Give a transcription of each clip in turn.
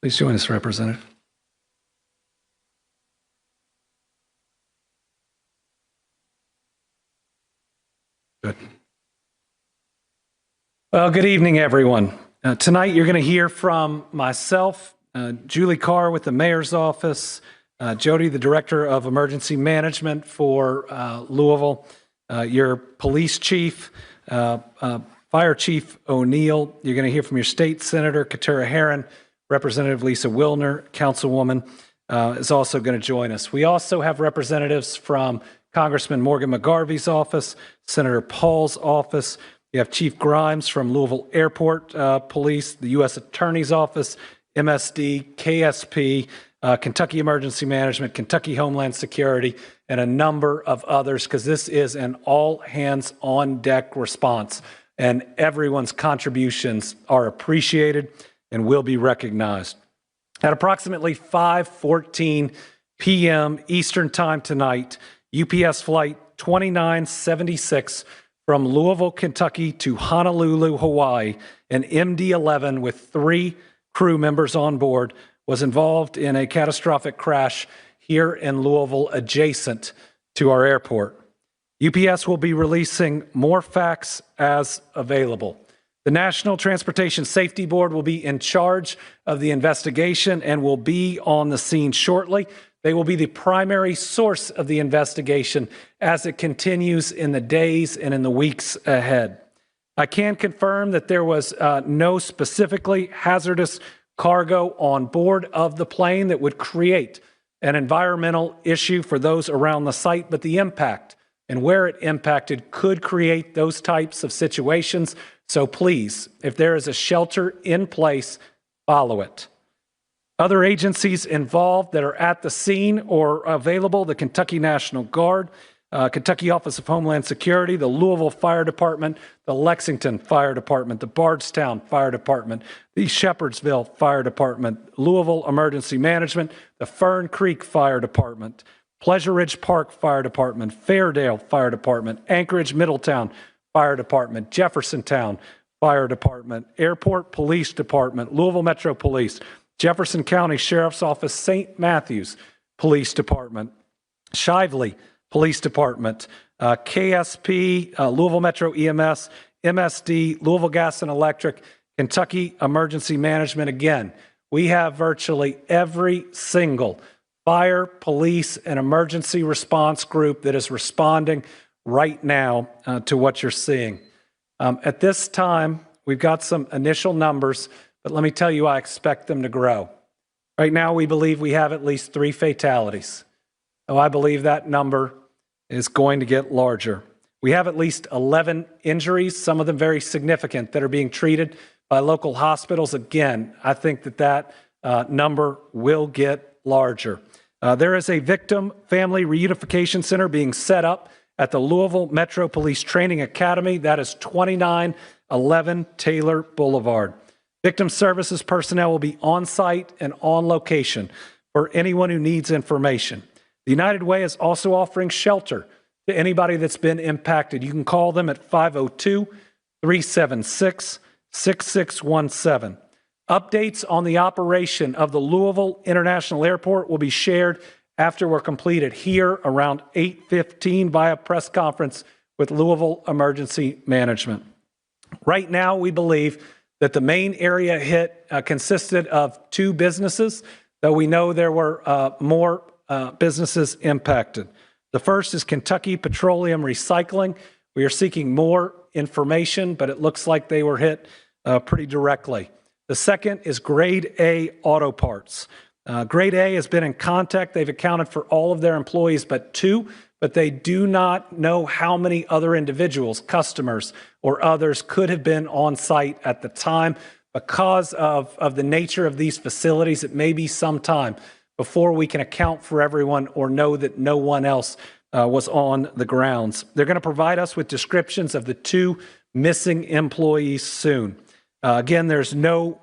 Please join us, Representative. Good. Well, good evening, everyone. Tonight, you're going to hear from myself, Julie Carr with the Mayor's Office, Jody, the Director of Emergency Management for Louisville, your Police Chief, Fire Chief O'Neill. You're going to hear from your State Senator, Katara Herron. Representative Lisa Wilner, Councilwoman, is also going to join us. We also have representatives from Congressman Morgan McGarvey's office, Senator Paul's office. You have Chief Grimes from Louisville Airport Police, the U.S. Attorney's Office, MSD, KSP, Kentucky Emergency Management, Kentucky Homeland Security, and a number of others, because this is an all-hands-on-deck response, and everyone's contributions are appreciated and will be recognized. At approximately 5:14 p.m. Eastern Time tonight, UPS Flight 2976 from Louisville, Kentucky to Honolulu, Hawaii, an MD-11 with 3 crew members on board was involved in a catastrophic crash here in Louisville adjacent to our airport. UPS will be releasing more facts as available. The National Transportation Safety Board will be in charge of the investigation and will be on the scene shortly. They will be the primary source of the investigation as it continues in the days and in the weeks ahead. I can confirm that there was no specifically hazardous cargo on board of the plane that would create an environmental issue for those around the site, but the impact and where it impacted could create those types of situations. So please, if there is a shelter in place, follow it. Other agencies involved that are at the scene or available: the Kentucky National Guard, Kentucky Office of Homeland Security, the Louisville Fire Department, the Lexington Fire Department, the Bardstown Fire Department, the Shepherdsville Fire Department, Louisville Emergency Management, the Fern Creek Fire Department, Pleasure Ridge Park Fire Department, Fairdale Fire Department, Anchorage Middletown Fire Department, Jeffersontown Fire Department, Airport Police Department, Louisville Metro Police, Jefferson County Sheriff's Office, St. Matthews Police Department, Shively Police Department, KSP, Louisville Metro EMS, MSD, Louisville Gas and Electric, Kentucky Emergency Management. Again, we have virtually every single fire, police, and emergency response group that is responding right now to what you're seeing. At this time, we've got some initial numbers, but let me tell you, I expect them to grow. Right now, we believe we have at least 3 fatalities. Oh, I believe that number is going to get larger. We have at least 11 injuries, some of them very significant, that are being treated by local hospitals. Again, I think that number will get larger. There is a victim family reunification center being set up at the Louisville Metro Police Training Academy. That is 2911 Taylor Boulevard. Victim services personnel will be on site and on location for anyone who needs information. The United Way is also offering shelter to anybody that's been impacted. You can call them at 502-376-6617. Updates on the operation of the Louisville International Airport will be shared after we're completed here around 8:15 via press conference with Louisville Emergency Management. Right now, we believe that the main area hit consisted of 2 businesses, though we know there were more businesses impacted. The first is Kentucky Petroleum Recycling. We are seeking more information, but it looks like they were hit pretty directly. The second is Grade A Auto Parts. Grade A has been in contact. They've accounted for all of their employees but 2, but they do not know how many other individuals, customers, or others could have been on site at the time. Because of the nature of these facilities, it may be some time before we can account for everyone or know that no one else was on the grounds. They're going to provide us with descriptions of the 2 missing employees soon. Again, there's no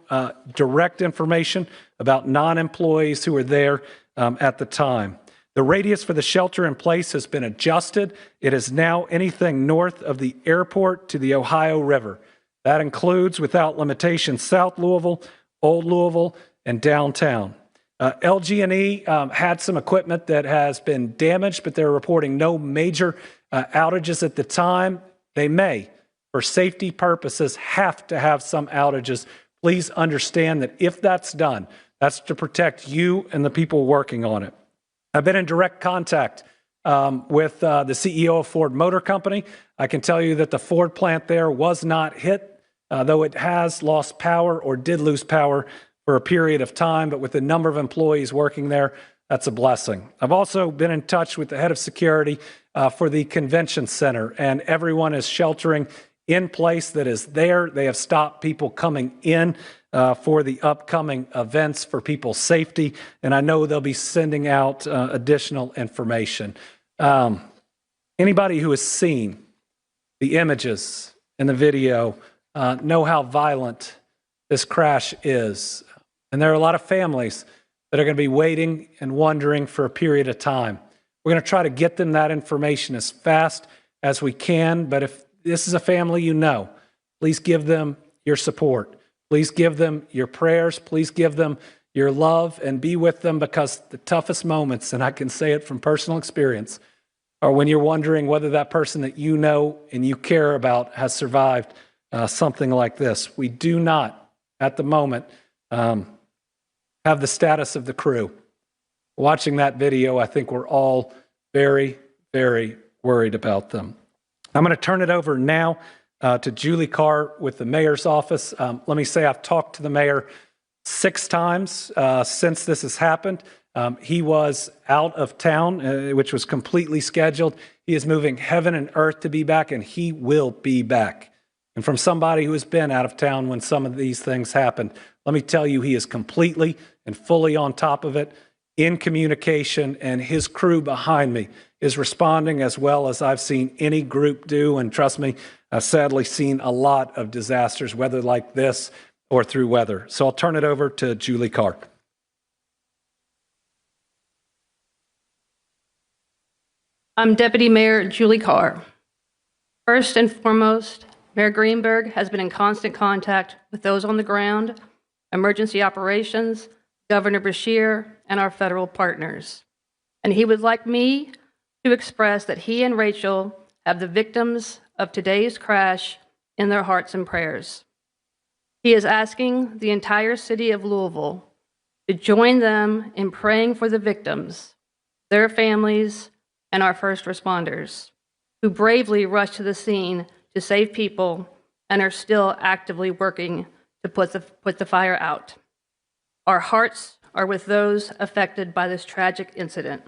direct information about non-employees who were there at the time. The radius for the shelter in place has been adjusted. It is now anything north of the airport to the Ohio River. That includes, without limitation, South Louisville, Old Louisville, and downtown. LG&E had some equipment that has been damaged, but they're reporting no major outages at the time. They may, for safety purposes, have to have some outages. Please understand that if that's done, that's to protect you and the people working on it. I've been in direct contact with the CEO of Ford Motor Company. I can tell you that the Ford plant there was not hit, though it has lost power or did lose power for a period of time, but with the number of employees working there, that's a blessing. I've also been in touch with the head of security for the convention center, and everyone is sheltering in place that is there. They have stopped people coming in for the upcoming events for people's safety, and I know they'll be sending out additional information. Anybody who has seen the images and the video know how violent this crash is. And there are a lot of families that are going to be waiting and wondering for a period of time. We're going to try to get them that information as fast as we can, but if this is a family you know, please give them your support. Please give them your prayers. Please give them your love and be with them, because the toughest moments, and I can say it from personal experience, are when you're wondering whether that person that you know and you care about has survived something like this. We do not, at the moment, have the status of the crew. Watching that video, I think we're all very, very worried about them. I'm going to turn it over now to Julie Carr with the mayor's office. Let me say I've talked to the mayor 6 times since this has happened. He was out of town, which was completely scheduled. He is moving heaven and earth to be back, and he will be back. And from somebody who has been out of town when some of these things happened, let me tell you, he is completely and fully on top of it, in communication, and his crew behind me is responding as well as I've seen any group do. And trust me, I've sadly seen a lot of disasters, whether like this or through weather. So I'll turn it over to Julie Carr. I'm Deputy Mayor Julie Carr. First and foremost, Mayor Greenberg has been in constant contact with those on the ground, emergency operations, Governor Beshear, and our federal partners. And he would like me to express that he and Rachel have the victims of today's crash in their hearts and prayers. He is asking the entire city of Louisville to join them in praying for the victims, their families, and our first responders, who bravely rushed to the scene to save people and are still actively working to put the fire out. Our hearts are with those affected by this tragic incident.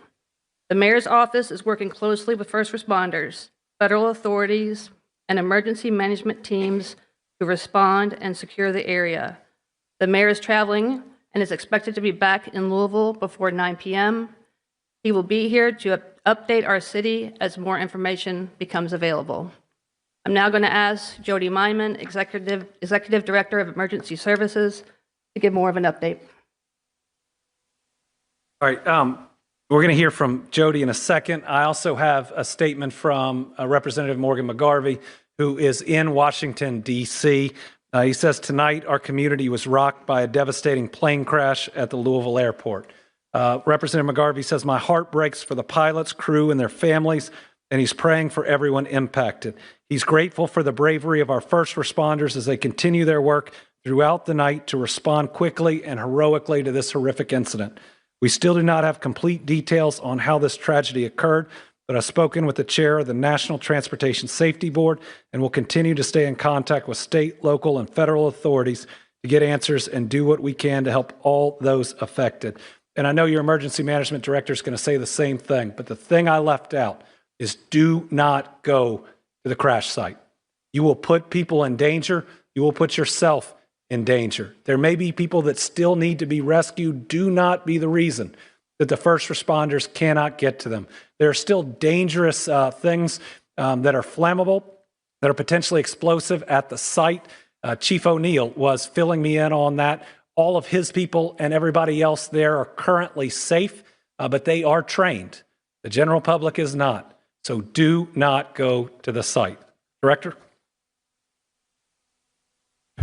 The mayor's office is working closely with first responders, federal authorities, and emergency management teams to respond and secure the area. The mayor is traveling and is expected to be back in Louisville before 9 p.m. He will be here to update our city as more information becomes available. I'm now going to ask Jody Myman, Executive Director of Emergency Services, to give more of an update. All right, we're going to hear from Jody in a second. I also have a statement from Representative Morgan McGarvey, who is in Washington, D.C. He says, tonight our community was rocked by a devastating plane crash at the Louisville airport. Representative McGarvey says, my heart breaks for the pilots, crew, and their families, and he's praying for everyone impacted. He's grateful for the bravery of our first responders as they continue their work throughout the night to respond quickly and heroically to this horrific incident. We still do not have complete details on how this tragedy occurred, but I've spoken with the chair of the National Transportation Safety Board and will continue to stay in contact with state, local, and federal authorities to get answers and do what we can to help all those affected. And I know your emergency management director is going to say the same thing, but the thing I left out is do not go to the crash site. You will put people in danger. You will put yourself in danger. There may be people that still need to be rescued. Do not be the reason that the first responders cannot get to them. There are still dangerous things that are flammable, that are potentially explosive at the site. Chief O'Neill was filling me in on that. All of his people and everybody else there are currently safe, but they are trained. The general public is not. So do not go to the site. Director?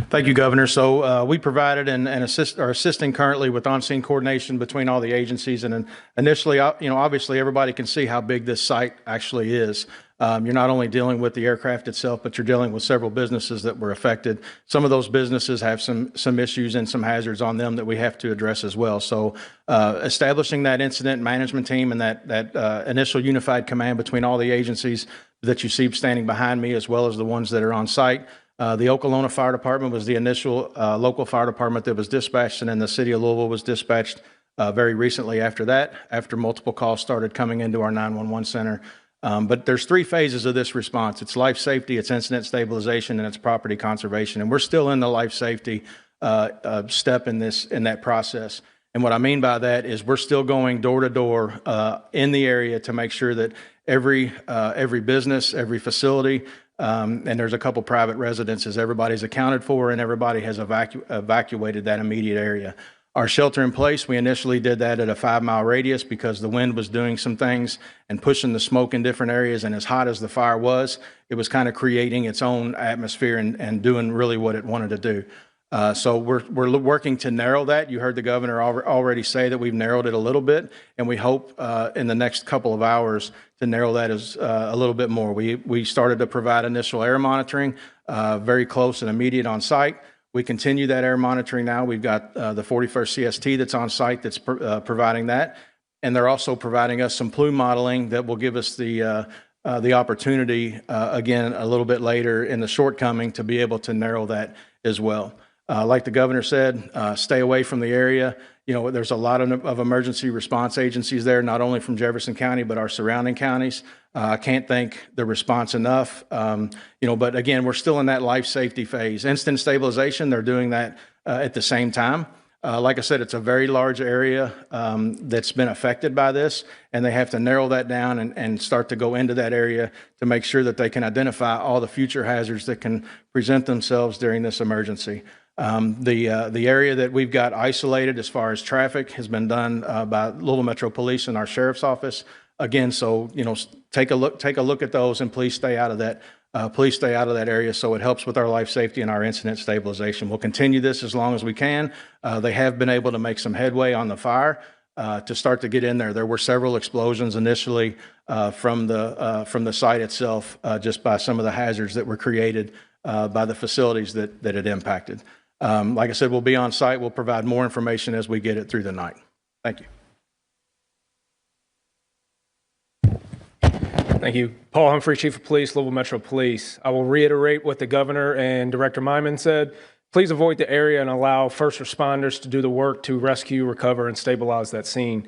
Thank you, Governor. So we provided and are assisting currently with on-scene coordination between all the agencies. And initially, obviously everybody can see how big this site actually is. You're not only dealing with the aircraft itself, but you're dealing with several businesses that were affected. Some of those businesses have some issues and some hazards on them that we have to address as well. So establishing that incident management team and that initial unified command between all the agencies that you see standing behind me, as well as the ones that are on site. The Okolona Fire Department was the initial local fire department that was dispatched, and then the city of Louisville was dispatched very recently after that, after multiple calls started coming into our 911 center. But there's three phases of this response. It's life safety, it's incident stabilization, and it's property conservation. And we're still in the life safety step in that process. And what I mean by that is we're still going door to door in the area to make sure that every business, every facility, and there's a couple private residences, everybody's accounted for and everybody has evacuated that immediate area. Our shelter in place, we initially did that at a 5-mile radius because the wind was doing some things and pushing the smoke in different areas. And as hot as the fire was, it was kind of creating its own atmosphere and doing really what it wanted to do. So we're working to narrow that. You heard the governor already say that we've narrowed it a little bit, and we hope in the next couple of hours to narrow that as a little bit more. We started to provide initial air monitoring, very close and immediate on site. We continue that air monitoring now. We've got the 41st CST that's on site that's providing that, and they're also providing us some plume modeling that will give us the opportunity, again, a little bit later in the shortcoming to be able to narrow that as well. Like the governor said, stay away from the area. You know, there's a lot of emergency response agencies there, not only from Jefferson County, but our surrounding counties. I can't thank the response enough. But again, we're still in that life safety phase. Instant stabilization, they're doing that at the same time. Like I said, it's a very large area that's been affected by this, and they have to narrow that down and start to go into that area to make sure that they can identify all the future hazards that can present themselves during this emergency. The area that we've got isolated as far as traffic has been done by Louisville Metro Police and our sheriff's office. Again, so take a look at those, and please stay out of that. Please stay out of that area so it helps with our life safety and our incident stabilization. We'll continue this as long as we can. They have been able to make some headway on the fire to start to get in there. There were several explosions initially from the site itself, just by some of the hazards that were created by the facilities that it impacted. Like I said, we'll be on site. We'll provide more information as we get it through the night. Thank you. Thank you. Paul Humphrey, Chief of Police, Louisville Metro Police. I will reiterate what the governor and Director Myman said. Please avoid the area and allow first responders to do the work to rescue, recover, and stabilize that scene.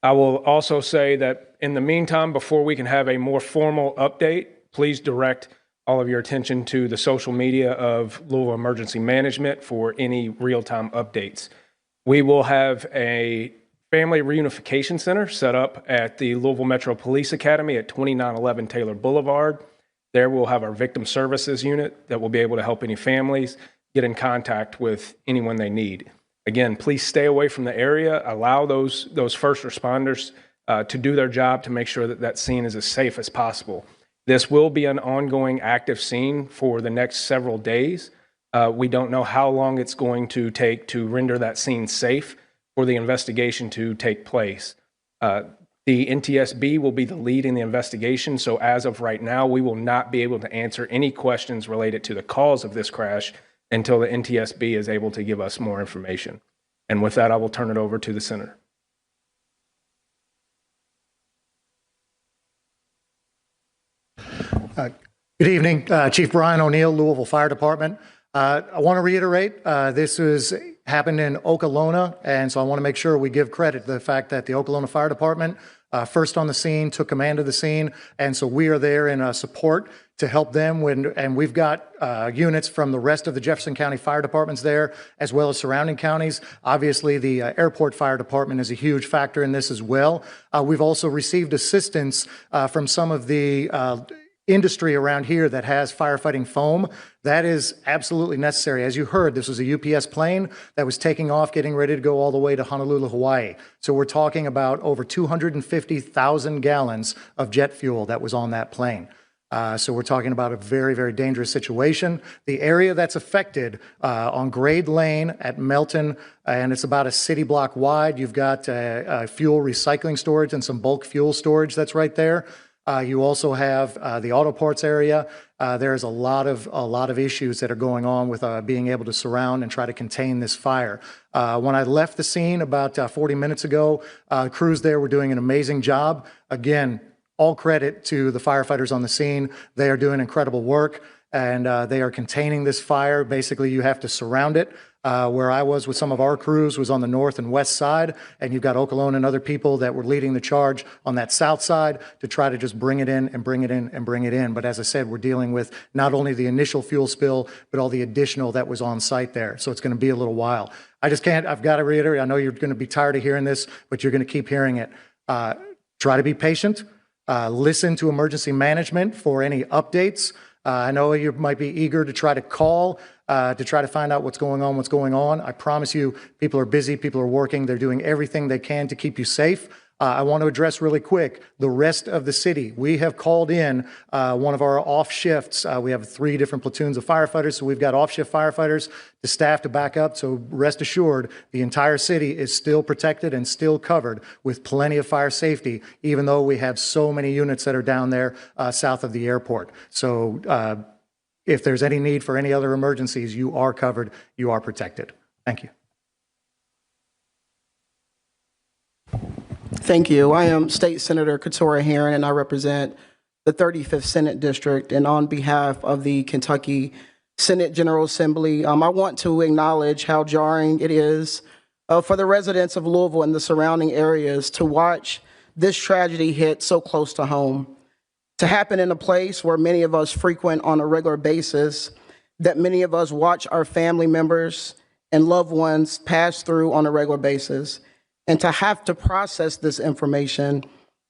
I will also say that in the meantime, before we can have a more formal update, please direct all of your attention to the social media of Louisville Emergency Management for any real-time updates. We will have a Family Reunification Center set up at the Louisville Metro Police Academy at 2911 Taylor Boulevard. There we'll have our Victim Services Unit that will be able to help any families get in contact with anyone they need. Again, please stay away from the area. Allow those first responders to do their job to make sure that that scene is as safe as possible. This will be an ongoing active scene for the next several days. We don't know how long it's going to take to render that scene safe for the investigation to take place. The NTSB will be the lead in the investigation, so as of right now, we will not be able to answer any questions related to the cause of this crash until the NTSB is able to give us more information. And with that, I will turn it over to the Senator. Good evening, Chief Brian O'Neill, Louisville Fire Department. I want to reiterate, this happened in Okolona, and so I want to make sure we give credit to the fact that the Okolona Fire Department first on the scene, took command of the scene, and so we are there in support to help them and we've got units from the rest of the Jefferson County Fire Departments there, as well as surrounding counties. Obviously, the Airport Fire Department is a huge factor in this as well. We've also received assistance from some of the industry around here that has firefighting foam. That is absolutely necessary. As you heard, this was a UPS plane that was taking off, getting ready to go all the way to Honolulu, Hawaii. So we're talking about over 250,000 gallons of jet fuel that was on that plane. So we're talking about a very, very dangerous situation. The area that's affected on Grade Lane at Melton, and it's about a city block wide. You've got fuel recycling storage and some bulk fuel storage that's right there. You also have the auto parts area. There's a lot of issues that are going on with being able to surround and try to contain this fire. When I left the scene about 40 minutes ago, crews there were doing an amazing job. Again, all credit to the firefighters on the scene. They are doing incredible work, and they are containing this fire. Basically, you have to surround it. Where I was with some of our crews was on the north and west side, and you've got Okolona and other people that were leading the charge on that south side to try to just bring it in and bring it in and bring it in. But as I said, we're dealing with not only the initial fuel spill, but all the additional that was on site there. So it's going to be a little while. I've got to reiterate, I know you're going to be tired of hearing this, but you're going to keep hearing it. Try to be patient. Listen to emergency management for any updates. I know you might be eager to try to call to try to find out what's going on. I promise you, people are busy, people are working, they're doing everything they can to keep you safe. I want to address really quick the rest of the city. We have called in one of our off shifts. We have 3 different platoons of firefighters, so we've got off shift firefighters to staff to back up. So rest assured, the entire city is still protected and still covered with plenty of fire safety, even though we have so many units that are down there south of the airport. So if there's any need for any other emergencies, you are covered, you are protected. Thank you. Thank you. I am State Senator Keturah Herron, and I represent the 35th Senate District. And on behalf of the Kentucky Senate General Assembly, I want to acknowledge how jarring it is for the residents of Louisville and the surrounding areas to watch this tragedy hit so close to home, to happen in a place where many of us frequent on a regular basis, that many of us watch our family members and loved ones pass through on a regular basis. And to have to process this information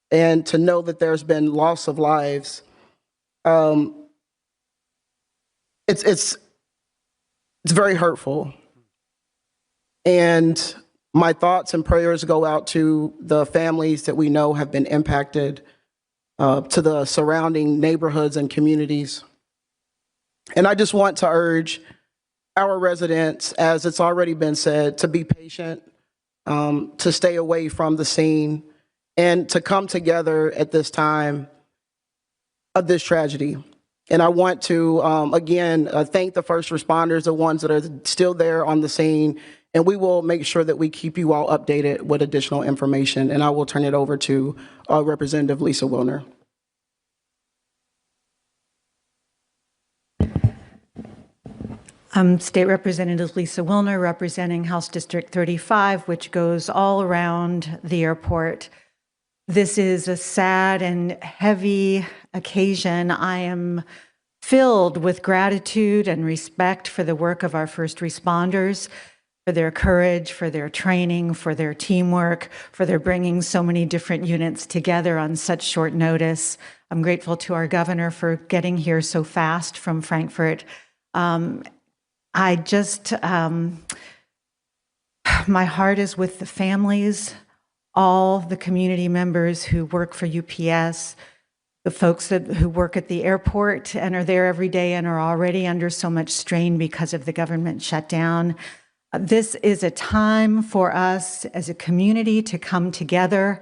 and to know that there's been loss of lives, it's very hurtful. And my thoughts and prayers go out to the families that we know have been impacted, to the surrounding neighborhoods and communities. And I just want to urge our residents, as it's already been said, to be patient, to stay away from the scene, and to come together at this time of this tragedy. And I want to, again, thank the first responders, the ones that are still there on the scene, and we will make sure that we keep you all updated with additional information. And I will turn it over to Representative Lisa Wilner. I'm State Representative Lisa Wilner, representing House District 35, which goes all around the airport. This is a sad and heavy occasion. I am filled with gratitude and respect for the work of our first responders, for their courage, for their training, for their teamwork, for their bringing so many different units together on such short notice. I'm grateful to our governor for getting here so fast from Frankfurt. I just, my heart is with the families, all the community members who work for UPS, the folks who work at the airport and are there every day and are already under so much strain because of the government shutdown. This is a time for us as a community to come together.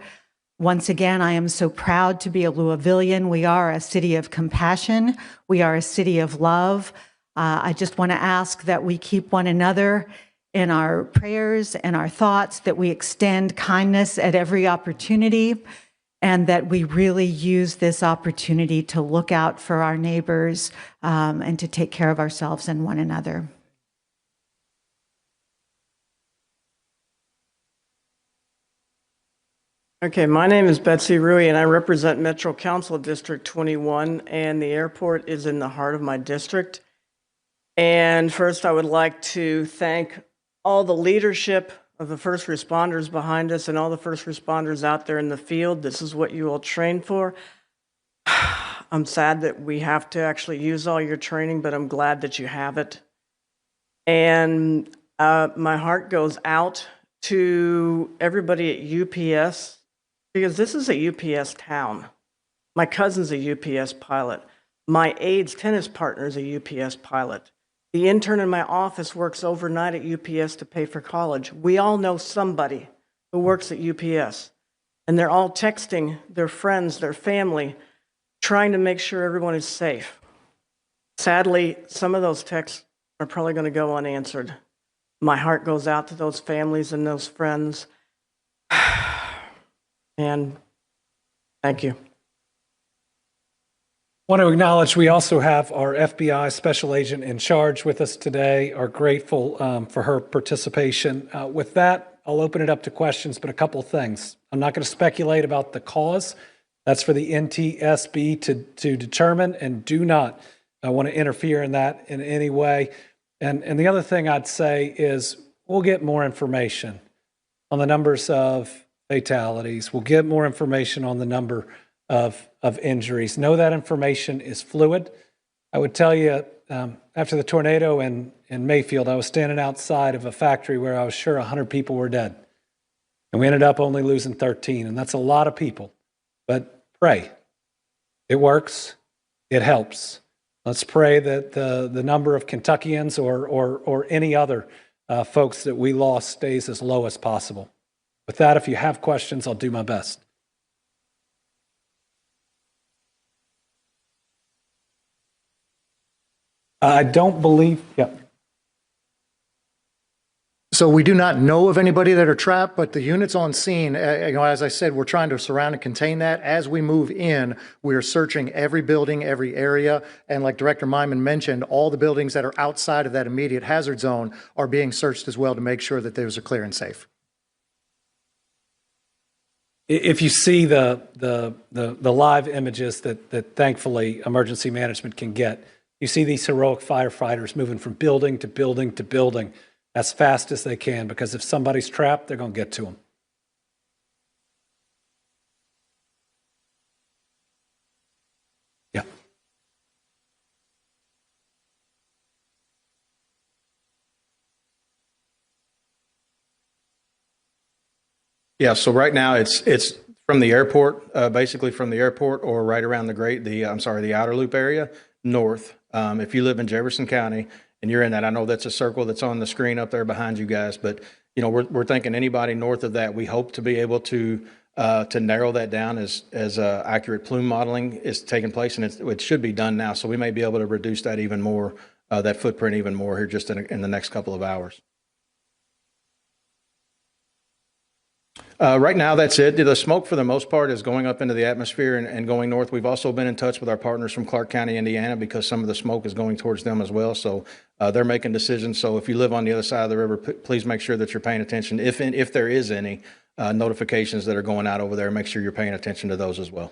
Once again, I am so proud to be a Louisvillian. We are a city of compassion. We are a city of love. I just want to ask that we keep one another in our prayers and our thoughts, that we extend kindness at every opportunity, and that we really use this opportunity to look out for our neighbors and to take care of ourselves and one another. Okay, my name is Betsy Rui, and I represent Metro Council District 21, and the airport is in the heart of my district. And first, I would like to thank all the leadership of the first responders behind us and all the first responders out there in the field. This is what you all train for. I'm sad that we have to actually use all your training, but I'm glad that you have it. And my heart goes out to everybody at UPS, because this is a UPS town. My cousin's a UPS pilot. My aide's tennis partner is a UPS pilot. The intern in my office works overnight at UPS to pay for college. We all know somebody who works at UPS, and they're all texting their friends, their family, trying to make sure everyone is safe. Sadly, some of those texts are probably going to go unanswered. My heart goes out to those families and those friends. And thank you. I want to acknowledge we also have our FBI special agent in charge with us today. Are grateful for her participation. With that, I'll open it up to questions, but a couple things. I'm not going to speculate about the cause. That's for the NTSB to determine, and do not want to interfere in that in any way. And the other thing I'd say is we'll get more information on the numbers of fatalities. We'll get more information on the number of injuries. Know that information is fluid. I would tell you, after the tornado in Mayfield, I was standing outside of a factory where I was sure 100 people were dead. And we ended up only losing 13, and that's a lot of people. But pray. It works. It helps. Let's pray that the number of Kentuckians or any other folks that we lost stays as low as possible. With that, if you have questions, I'll do my best. I don't believe, yeah. So we do not know of anybody that are trapped, but the units on scene, as I said, we're trying to surround and contain that. As we move in, we are searching every building, every area. And like Director Myman mentioned, all the buildings that are outside of that immediate hazard zone are being searched as well to make sure that those are clear and safe. If you see the live images that thankfully emergency management can get, you see these heroic firefighters moving from building to building to building as fast as they can, because if somebody's trapped, they're going to get to them. Yeah. Yeah, so right now it's from the airport, basically from the airport or right around the outer loop area, north. If you live in Jefferson County and you're in that, I know that's a circle that's on the screen up there behind you guys, but you know, we're thinking anybody north of that, we hope to be able to narrow that down as accurate plume modeling is taking place, and it should be done now. So we may be able to reduce that even more, that footprint even more here just in the next couple of hours. Right now, that's it. The smoke, for the most part, is going up into the atmosphere and going north. We've also been in touch with our partners from Clark County, Indiana, because some of the smoke is going towards them as well. So they're making decisions. So if you live on the other side of the river, please make sure that you're paying attention. If there is any notifications that are going out over there, make sure you're paying attention to those as well.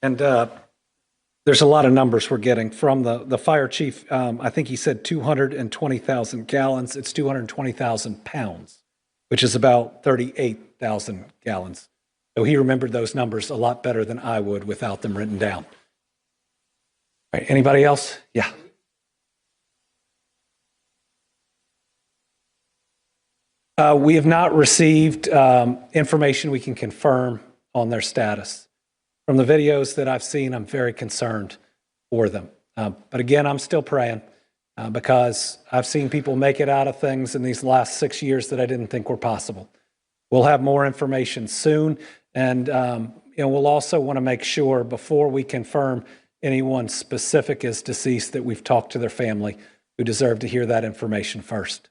And there's a lot of numbers we're getting from the fire chief. I think he said 220,000 gallons. It's 220,000 pounds, which is about 38,000 gallons. So he remembered those numbers a lot better than I would without them written down. All right, anybody else? Yeah. We have not received information we can confirm on their status. From the videos that I've seen, I'm very concerned for them. But again, I'm still praying. Because I've seen people make it out of things in these last 6 years that I didn't think were possible. We'll have more information soon, and we'll also want to make sure before we confirm anyone specific is deceased that we've talked to their family, who deserve to hear that information first.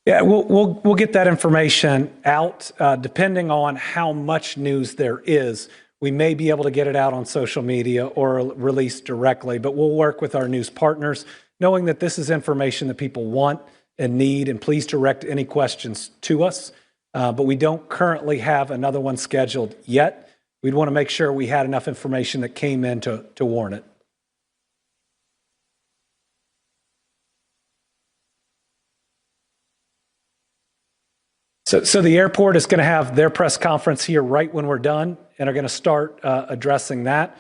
Yeah, we'll get that information out. Depending on how much news there is, we may be able to get it out on social media or release directly, but we'll work with our news partners, knowing that this is information that people want and need, and please direct any questions to us. But we don't currently have another one scheduled yet. We'd want to make sure we had enough information that came in to warrant it. So the airport is going to have their press conference here right when we're done, and are going to start addressing that.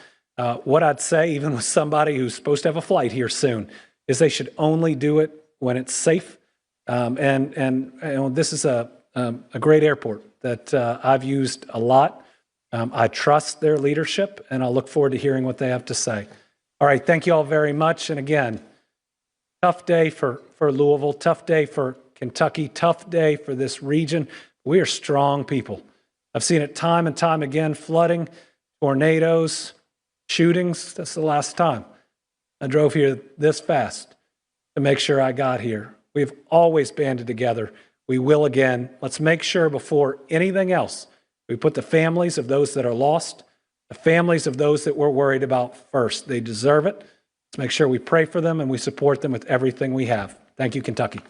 What I'd say, even with somebody who's supposed to have a flight here soon, is they should only do it when it's safe. And you know, this is a great airport that I've used a lot. I trust their leadership, and I'll look forward to hearing what they have to say. All right, thank you all very much. And again, tough day for Louisville, tough day for Kentucky, tough day for this region. We are strong people. I've seen it time and time again, flooding, tornadoes, shootings. That's the last time I drove here this fast to make sure I got here. We've always banded together. We will again. Let's make sure before anything else, we put the families of those that are lost, the families of those that we're worried about first. They deserve it. Let's make sure we pray for them and we support them with everything we have. Thank you, Kentucky.